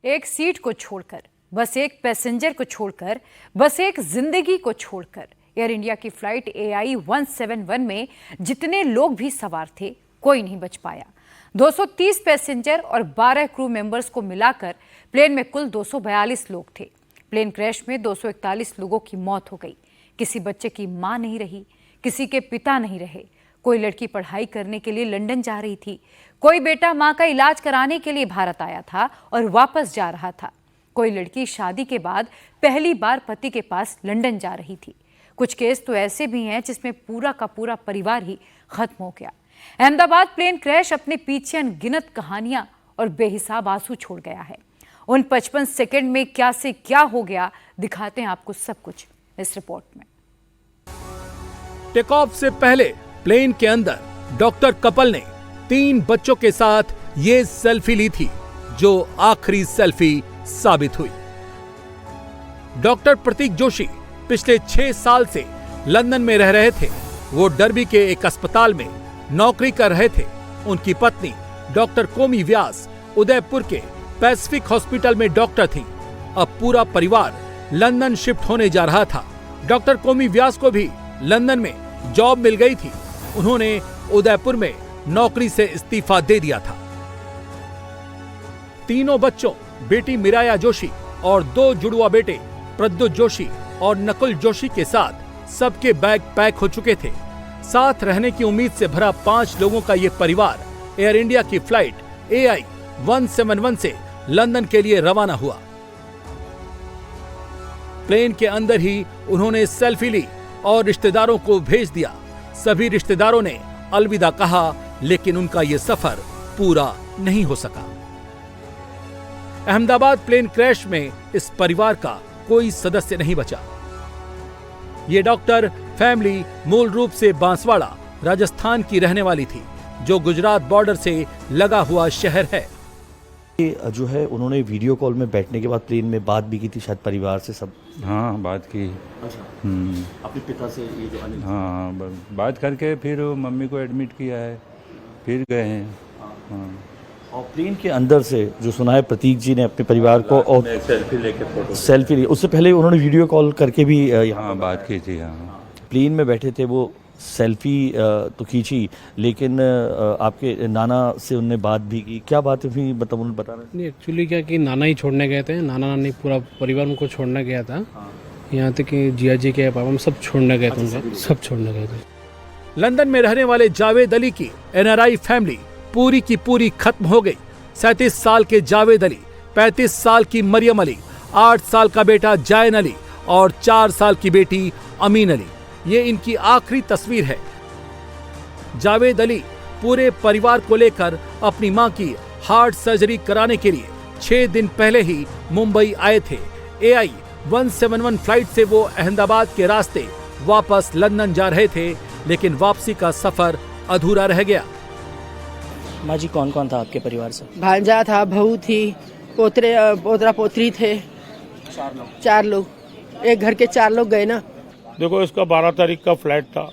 एक सीट को छोड़कर, बस एक पैसेंजर को छोड़कर, बस एक जिंदगी को छोड़कर एयर इंडिया की फ्लाइट AI 171 में जितने लोग भी सवार थे, कोई नहीं बच पाया। 230 पैसेंजर और 12 क्रू मेंबर्स को मिलाकर प्लेन में कुल 242 लोग थे। प्लेन क्रैश में 241 लोगों की मौत हो गई। किसी बच्चे की मां नहीं रही, किसी के पिता नहीं रहे। कोई लड़की पढ़ाई करने के लिए लंदन जा रही थी, कोई बेटा मां का इलाज कराने के लिए भारत आया था और वापस जा रहा था। कोई लड़की शादी के बाद पहली बार पति के पास लंदन जा रही थी। कुछ केस तो ऐसे भी हैं जिसमें पूरा का पूरा परिवार ही खत्म हो गया। अहमदाबाद प्लेन क्रैश अपने पीछे अनगिनत कहानियां और बेहिसाब आंसू छोड़ गया है। उन 55 सेकंड में क्या से क्या हो गया, दिखाते हैं आपको सब कुछ इस रिपोर्ट में। टेक ऑफ से पहले प्लेन के अंदर डॉक्टर कपल ने 3 बच्चों के साथ ये सेल्फी ली थी, जो आखिरी सेल्फी साबित हुई। डॉक्टर प्रतीक जोशी पिछले 6 साल से लंदन में रह रहे थे। वो डर्बी के एक अस्पताल में नौकरी कर रहे थे। उनकी पत्नी डॉक्टर कोमी व्यास उदयपुर के पैसिफिक हॉस्पिटल में डॉक्टर थी। अब पूरा परिवार लंदन शिफ्ट होने जा रहा था। डॉक्टर कोमी व्यास को भी लंदन में जॉब मिल गई थी। उन्होंने उदयपुर में नौकरी से इस्तीफा दे दिया था। तीनों बच्चों, बेटी मिराया जोशी और 2 जुड़वा बेटे प्रद्युत जोशी और नकुल जोशी के साथ सबके बैग पैक हो चुके थे। साथ रहने की उम्मीद से भरा 5 लोगों का ये परिवार एयर इंडिया की फ्लाइट AI 171 से लंदन के लिए रवाना हुआ। प्लेन के अंदर ही उन्होंने सेल्फी ली और रिश्तेदारों को भेज दिया। सभी रिश्तेदारों ने अलविदा कहा, लेकिन उनका ये सफर पूरा नहीं हो सका। अहमदाबाद प्लेन क्रैश में इस परिवार का कोई सदस्य नहीं बचा। ये डॉक्टर फैमिली मूल रूप से बांसवाड़ा, राजस्थान की रहने वाली थी, जो गुजरात बॉर्डर से लगा हुआ शहर है। जो है उन्होंने वीडियो कॉल में बैठने के बाद प्लेन में बात भी की थी शायद परिवार से सब। हाँ, बात की। अच्छा। अपने पिता से ये जो हाँ, बात करके फिर मम्मी को एडमिट किया है, फिर गए हैं। हाँ। और प्लेन के अंदर से जो सुना है प्रतीक जी ने अपने परिवार को और सेल्फी लेके फोटो सेल्फी ली। उससे पहले उन्होंने वीडियो कॉल करके भी यहाँ बात की थी। हाँ, प्लेन में बैठे थे वो, सेल्फी तो खींची, लेकिन आपके नाना से उनने बात भी की। क्या बात हुई मतलब उन्होंने बता रहे? नहीं, एक्चुअली क्या कि नाना ही छोड़ने गए थे। नाना नानी पूरा परिवार उनको छोड़ने गया था। यहाँ तक कि जिया जी के पापा हम सब छोड़ने गए थे। उनको सब छोड़ने गए थे। लंदन में रहने वाले जावेद अली की NRI फैमिली पूरी की पूरी खत्म हो गई। 37 साल के जावेद अली, 35 साल की मरियम अली, 8 साल का बेटा जायन अली और 4 साल की बेटी अमीन अली, ये इनकी आखिरी तस्वीर है। जावेद अली पूरे परिवार को लेकर अपनी मां की हार्ट सर्जरी कराने के लिए 6 दिन पहले ही मुंबई आए थे। AI 171 फ्लाइट से वो अहमदाबाद के रास्ते वापस लंदन जा रहे थे, लेकिन वापसी का सफर अधूरा रह गया। माँ जी, कौन कौन था आपके परिवार से? भांजा था, बहू थी, पोतरा पोतरी थे। 4 लोग। एक घर के 4 लोग गए ना। देखो, इसका 12 तारीख का फ्लाइट था।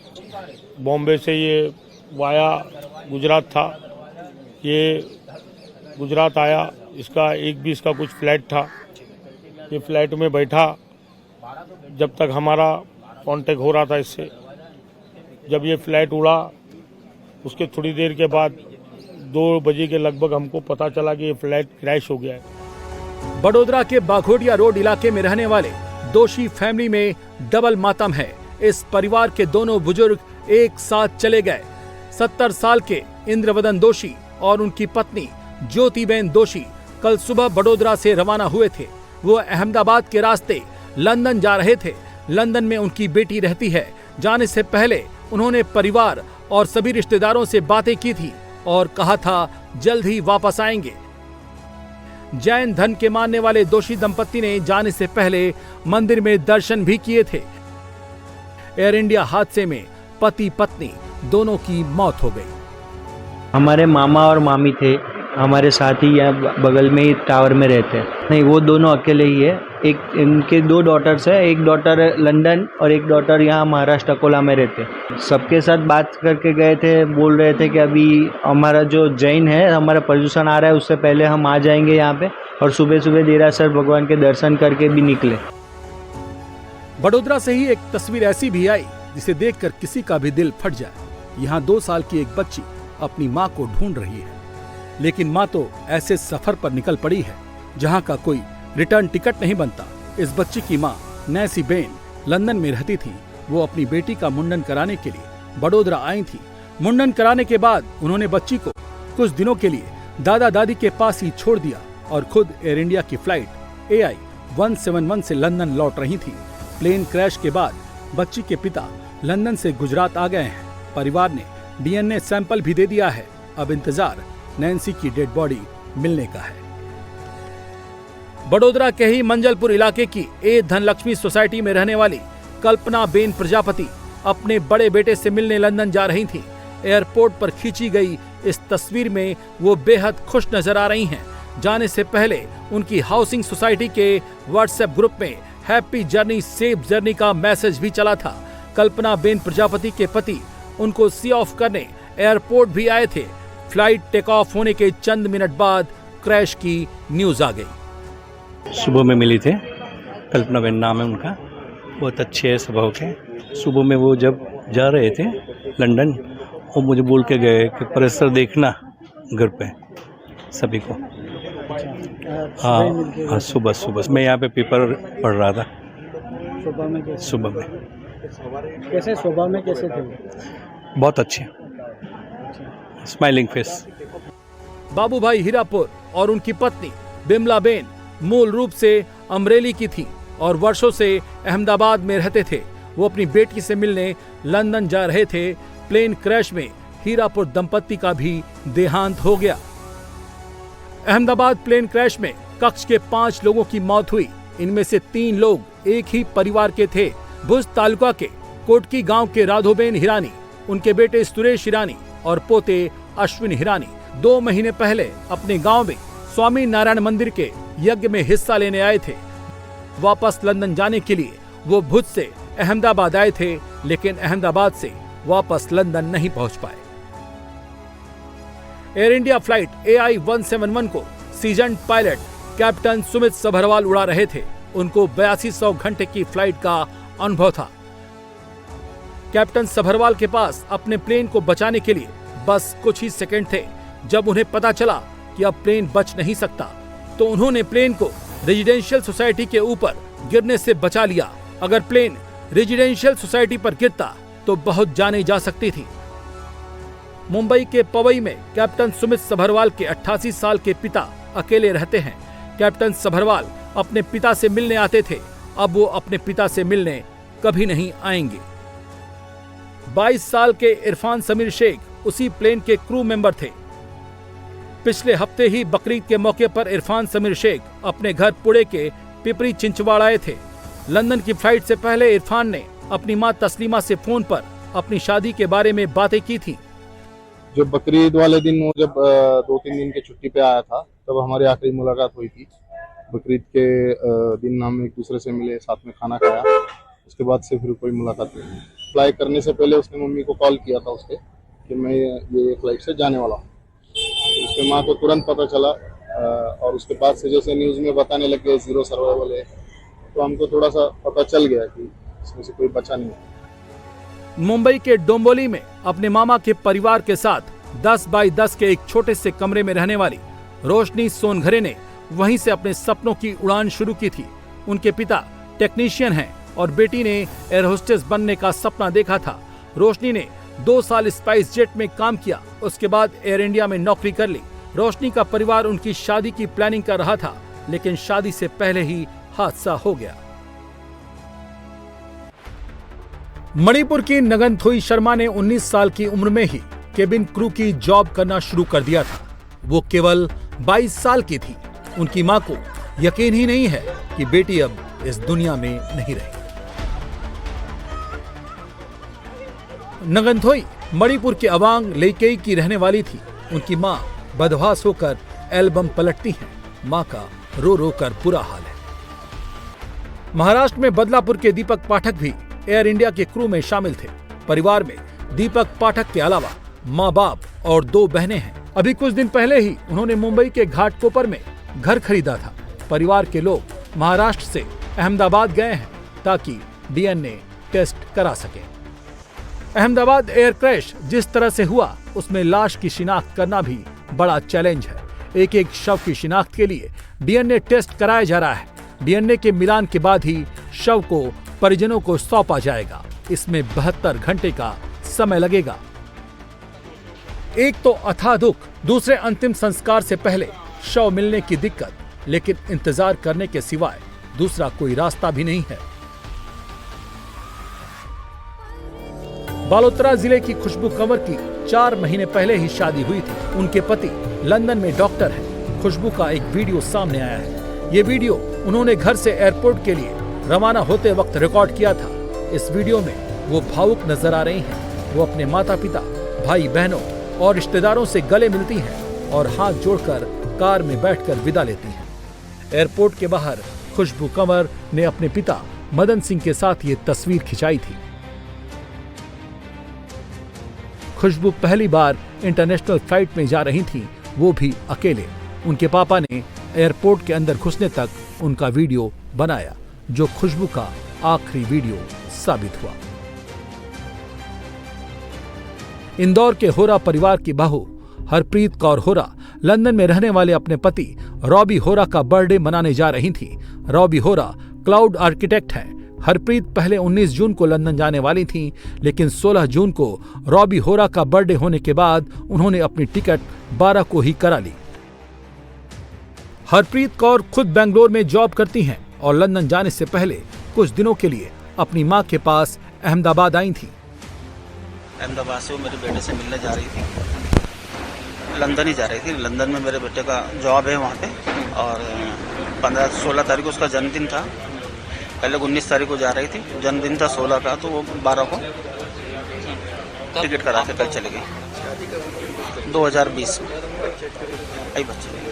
बॉम्बे से ये वाया गुजरात था। ये गुजरात आया, इसका 1:20 का कुछ फ्लाइट था। ये फ्लाइट में बैठा जब तक हमारा कांटेक्ट हो रहा था इससे। जब ये फ्लाइट उड़ा, उसके थोड़ी देर के बाद 2 बजे के लगभग हमको पता चला कि ये फ्लाइट क्रैश हो गया है। बड़ोदरा के बाघोडिया रोड इलाके में रहने वाले दोषी फैमिली में डबल मातम है। इस परिवार के दोनों बुजुर्ग एक साथ चले गए। 70 साल के इंद्रवदन दोषी और उनकी पत्नी ज्योतिबेन दोषी कल सुबह बड़ोदरा से रवाना हुए थे। वो अहमदाबाद के रास्ते लंदन जा रहे थे। लंदन में उनकी बेटी रहती है। जाने से पहले उन्होंने परिवार और सभी रिश्तेदारों से बातें की थी और कहा था जल्द ही वापस आएंगे। जैन धर्म के मानने वाले दोषी दंपत्ति ने जाने से पहले मंदिर में दर्शन भी किए थे। एयर इंडिया हादसे में पति पत्नी दोनों की मौत हो गई। हमारे मामा और मामी थे, हमारे साथ ही यहाँ बगल में ही टावर में रहते हैं। नहीं, वो दोनों अकेले ही है। एक इनके 2 डॉटर्स है, एक डॉटर लंदन और एक डॉटर यहाँ महाराष्ट्र अकोला में रहते हैं। सबके साथ बात करके गए थे, बोल रहे थे कि अभी हमारा जो जैन है, हमारा प्रदूषण आ रहा है, उससे पहले हम आ जाएंगे यहाँ पे और सुबह सुबह देरासर भगवान के दर्शन करके भी निकले। बड़ोदरा से ही एक तस्वीर ऐसी भी आई जिसे देखकर किसी का भी दिल फट जाए। यहाँ 2 साल की एक बच्ची अपनी माँ को ढूंढ रही है, लेकिन माँ तो ऐसे सफर पर निकल पड़ी है जहाँ का कोई रिटर्न टिकट नहीं बनता। इस बच्ची की माँ नैसी बेन लंदन में रहती थी। वो अपनी बेटी का मुंडन कराने के लिए बड़ोदरा आई थी। मुंडन कराने के बाद उन्होंने बच्ची को कुछ दिनों के लिए दादा दादी के पास ही छोड़ दिया और खुद एयर इंडिया की फ्लाइट AI 171 से लंदन लौट रही थी। प्लेन क्रैश के बाद बच्ची के पिता लंदन से गुजरात आ गए हैं। परिवार ने DNA सैंपल भी दे दिया है। अब इंतजार नैन्सी की डेड बॉडी मिलने का है। बड़ोदरा के ही मंजलपुर इलाके की ए धनलक्ष्मी सोसाइटी में रहने वाली कल्पना बेन प्रजापति अपने बड़े बेटे से मिलने लंदन जा रही थी। एयरपोर्ट पर खींची गई इस तस्वीर में वो बेहद खुश नजर आ रही हैं। जाने से पहले उनकी हाउसिंग सोसाइटी के व्हाट्सएप ग्रुप में हैप्पी जर्नी सेफ जर्नी का मैसेज भी चला था। कल्पना बेन प्रजापति के पति उनको सी ऑफ करने एयरपोर्ट भी आए थे। फ्लाइट टेक ऑफ होने के चंद मिनट बाद क्रैश की न्यूज आ गई। सुबह में मिली थे, कल्पना बेन नाम है उनका, बहुत अच्छे है स्वभाव के। सुबह में वो जब जा रहे थे लंदन, वो मुझे बोल के गए कि परिसर देखना घर पे सभी को। हाँ, सुबह मैं यहाँ पे पेपर पढ़ रहा था। सुबह में कैसे स्वभाव में कैसे थे? बहुत अच्छे, स्माइलिंग फेस। बाबू भाई हीरापुर और उनकी पत्नी बिमला बेन मूल रूप से अमरेली की थी और वर्षों से अहमदाबाद में रहते थे। वो अपनी बेटी से मिलने लंदन जा रहे थे। प्लेन क्रैश में हीरापुर दंपत्ति का भी देहांत हो गया। अहमदाबाद प्लेन क्रैश में कक्ष के 5 लोगों की मौत हुई। इनमें से 3 लोग एक ही परिवार के थे। भुज तालुका के कोटकी गांव के राधोबेन हिरानी, उनके बेटे सुरेश हिरानी और पोते अश्विन हिरानी 2 महीने पहले अपने गांव में स्वामी नारायण मंदिर के यज्ञ में हिस्सा लेने आए थे। वापस लंदन जाने के लिए वो भुज से अहमदाबाद आए थे, लेकिन अहमदाबाद से वापस लंदन नहीं पहुंच पाए। एयर इंडिया फ्लाइट AI 171 को season pilot captain Sumit Sabharwal उड़ा रहे थे। उनको 8200 घंटे की फ्लाइट का अनुभव था। कैप्टन सभरवाल के पास अपने प्लेन को बचाने के लिए बस कुछ ही सेकंड थे। जब उन्हें पता चला कि अब प्लेन बच नहीं सकता, तो उन्होंने प्लेन को रेजिडेंशियल सोसाइटी के ऊपर गिरने से बचा लिया। अगर प्लेन रेजिडेंशियल सोसाइटी पर गिरता तो बहुत जाने जा सकती थी। मुंबई के पवई में कैप्टन सुमित सभरवाल के 88 साल के पिता अकेले रहते हैं। कैप्टन सभरवाल अपने पिता से मिलने आते थे। अब वो अपने पिता से मिलने कभी नहीं आएंगे। 22 साल के इरफान समीर शेख उसी प्लेन के क्रू मेंबर थे। पिछले हफ्ते ही बकरीद के मौके पर इरफान समीर शेख अपने घर पुणे के पिपरी चिंचवाड़ आए थे। लंदन की फ्लाइट से पहले इरफान ने अपनी मां तस्लीमा से फोन पर अपनी शादी के बारे में बातें की थी। जब बकरीद वाले दिन वो जब 2-3 दिन की छुट्टी पे आया था, तब हमारी आखिरी मुलाकात हुई थी। बकरीद के दिन हम एक दूसरे से मिले, साथ में खाना खाया। उसके बाद से फिर कोई मुलाकात नहीं। फ्लाई करने से पहले उसने मम्मी को कॉल किया था उसके कि मैं ये फ्लाइट से जाने वाला हूँ। उसके माँ को तुरंत पता चला और उसके बाद से जैसे न्यूज़ में बताने लगे 0 सर्वाइवल है, तो हमको थोड़ा सा पता चल गया कि इसमें से कोई बचा नहीं है। मुंबई के डोंबोली में अपने मामा के परिवार के साथ 10 बाई 10 के एक छोटे से कमरे में रहने वाली रोशनी सोनघरे ने वहीं से अपने सपनों की उड़ान शुरू की थी। उनके पिता टेक्नीशियन हैं और बेटी ने एयर होस्टेस बनने का सपना देखा था। रोशनी ने 2 साल स्पाइस जेट में काम किया, उसके बाद एयर इंडिया में नौकरी कर ली। रोशनी का परिवार उनकी शादी की प्लानिंग कर रहा था, लेकिन शादी से पहले ही हादसा हो गया। मणिपुर की नगनथोई शर्मा ने 19 साल की उम्र में ही केबिन क्रू की जॉब करना शुरू कर दिया था। वो केवल 22 साल की थी। उनकी मां को यकीन ही नहीं है कि बेटी अब इस दुनिया में नहीं रही। नगनथोई मणिपुर के अवांग लेकेई की रहने वाली थी। उनकी मां बदहवास होकर एल्बम पलटती हैं। मां का रो रो कर बुरा हाल है। महाराष्ट्र में बदलापुर के दीपक पाठक भी एयर इंडिया के क्रू में शामिल थे। परिवार में दीपक पाठक के अलावा माँ बाप और 2 बहनें हैं। अभी कुछ दिन पहले ही उन्होंने मुंबई के घाटकोपर में घर खरीदा था। परिवार के लोग महाराष्ट्र से अहमदाबाद गए हैं ताकि डीएनए टेस्ट करा सके। अहमदाबाद एयर क्रैश जिस तरह से हुआ उसमें लाश की शिनाख्त करना भी बड़ा चैलेंज है। एक एक शव की शिनाख्त के लिए डीएनए टेस्ट कराया जा रहा है। डीएनए के मिलान के बाद ही शव को परिजनों को सौंपा जाएगा। इसमें 72 घंटे का समय लगेगा। एक तो अथाह दुख, दूसरे अंतिम संस्कार से पहले शव मिलने की दिक्कत, लेकिन इंतजार करने के सिवाय दूसरा कोई रास्ता भी नहीं है। बालोतरा जिले की खुशबू कंवर की 4 महीने पहले ही शादी हुई थी। उनके पति लंदन में डॉक्टर हैं। खुशबू का एक वीडियो सामने आया है। ये वीडियो उन्होंने घर से एयरपोर्ट के लिए रवाना होते वक्त रिकॉर्ड किया था। इस वीडियो में वो भावुक नजर आ रही हैं। वो अपने माता पिता, भाई बहनों और रिश्तेदारों से गले मिलती हैं और हाथ जोड़कर कार में बैठकर विदा लेती हैं। एयरपोर्ट के बाहर खुशबू कंवर ने अपने पिता मदन सिंह के साथ ये तस्वीर खिंचाई थी। खुशबू पहली बार इंटरनेशनल फ्लाइट में जा रही थी, वो भी अकेले। उनके पापा ने एयरपोर्ट के अंदर घुसने तक उनका वीडियो बनाया, जो खुशबू का आखिरी वीडियो साबित हुआ। इंदौर के होरा परिवार की बहू हरप्रीत कौर होरा लंदन में रहने वाले अपने पति रॉबी होरा का बर्थडे मनाने जा रही थी। रॉबी होरा क्लाउड आर्किटेक्ट हैं। हरप्रीत पहले 19 जून को लंदन जाने वाली थीं, लेकिन 16 जून को रॉबी होरा का बर्थडे होने के बाद उन्होंने अपनी टिकट 12 को ही करा ली। हरप्रीत कौर खुद बेंगलोर में जॉब करती हैं और लंदन जाने से पहले कुछ दिनों के लिए अपनी मां के पास अहमदाबाद आई थी। अहमदाबाद से वो मेरे बेटे से मिलने जा रही थी। लंदन ही जा रही थी। लंदन में मेरे बेटे का जॉब है वहाँ पे, और 15-16 तारीख को उसका जन्मदिन था। पहले 19 तारीख को जा रही थी, जन्मदिन था 16 का, तो वो 12 को टिकट करा के कल चले गई 2020 में। आई बच्चे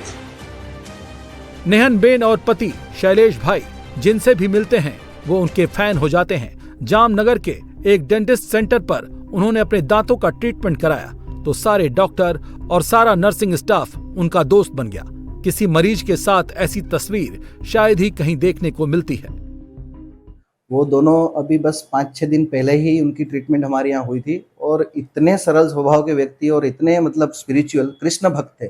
नेहन बेन और पति शैलेश भाई जिनसे भी मिलते हैं वो उनके फैन हो जाते हैं। जामनगर के एक डेंटिस्ट सेंटर पर उन्होंने अपने दांतों का ट्रीटमेंट कराया तो सारे डॉक्टर और सारा नर्सिंग स्टाफ उनका दोस्त बन गया। किसी मरीज के साथ ऐसी तस्वीर शायद ही कहीं देखने को मिलती है। वो दोनों अभी बस 5-6 दिन पहले ही उनकी ट्रीटमेंट हमारे यहाँ हुई थी, और इतने सरल स्वभाव के व्यक्ति और इतने मतलब स्पिरिचुअल कृष्ण भक्त थे।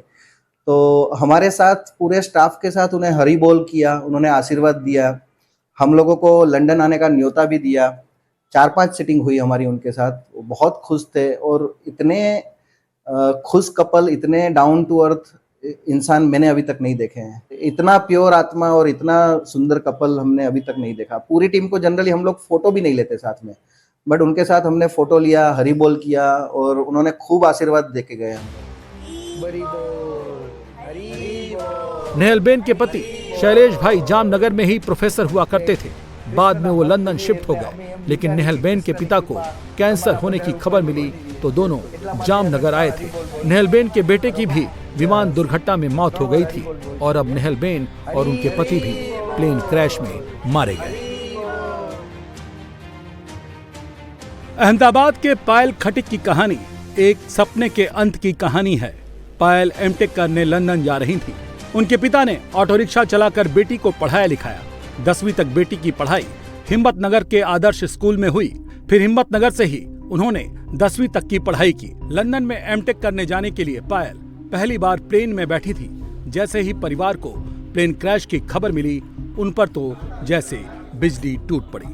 तो हमारे साथ पूरे स्टाफ के साथ उन्हें हरी बोल किया, उन्होंने आशीर्वाद दिया। हम लोगों को लंदन आने का न्योता भी दिया। 4-5 सीटिंग हुई हमारी उनके साथ। वो बहुत खुश थे, और इतने खुश कपल, इतने डाउन टू अर्थ इंसान मैंने अभी तक नहीं देखे हैं। इतना प्योर आत्मा और इतना सुंदर कपल हमने अभी तक नहीं देखा। पूरी टीम को जनरली हम लोग फोटो भी नहीं लेते साथ में, बट उनके साथ हमने फोटो लिया, हरी बोल किया, और उन्होंने खूब आशीर्वाद देके गए हम। नेहलबेन के पति शैलेश भाई जामनगर में ही प्रोफेसर हुआ करते थे। बाद में वो लंदन शिफ्ट हो गए, लेकिन नेहलबेन के पिता को कैंसर होने की खबर मिली तो दोनों जामनगर आए थे। नेहलबेन के बेटे की भी विमान दुर्घटना में मौत हो गई थी, और अब नेहलबेन और उनके पति भी प्लेन क्रैश में मारे गए। अहमदाबाद के पायल खटिक की कहानी एक सपने के अंत की कहानी है। पायल एमटेक करने लंदन जा रही थी। उनके पिता ने ऑटो रिक्शा चलाकर बेटी को पढ़ाया लिखाया। 10वीं तक बेटी की पढ़ाई हिम्मत नगर के आदर्श स्कूल में हुई। फिर हिम्मत नगर से ही उन्होंने 10वीं तक की पढ़ाई की। लंदन में एमटेक करने जाने के लिए पायल पहली बार प्लेन में बैठी थी। जैसे ही परिवार को प्लेन क्रैश की खबर मिली, उन पर तो जैसे बिजली टूट पड़ी।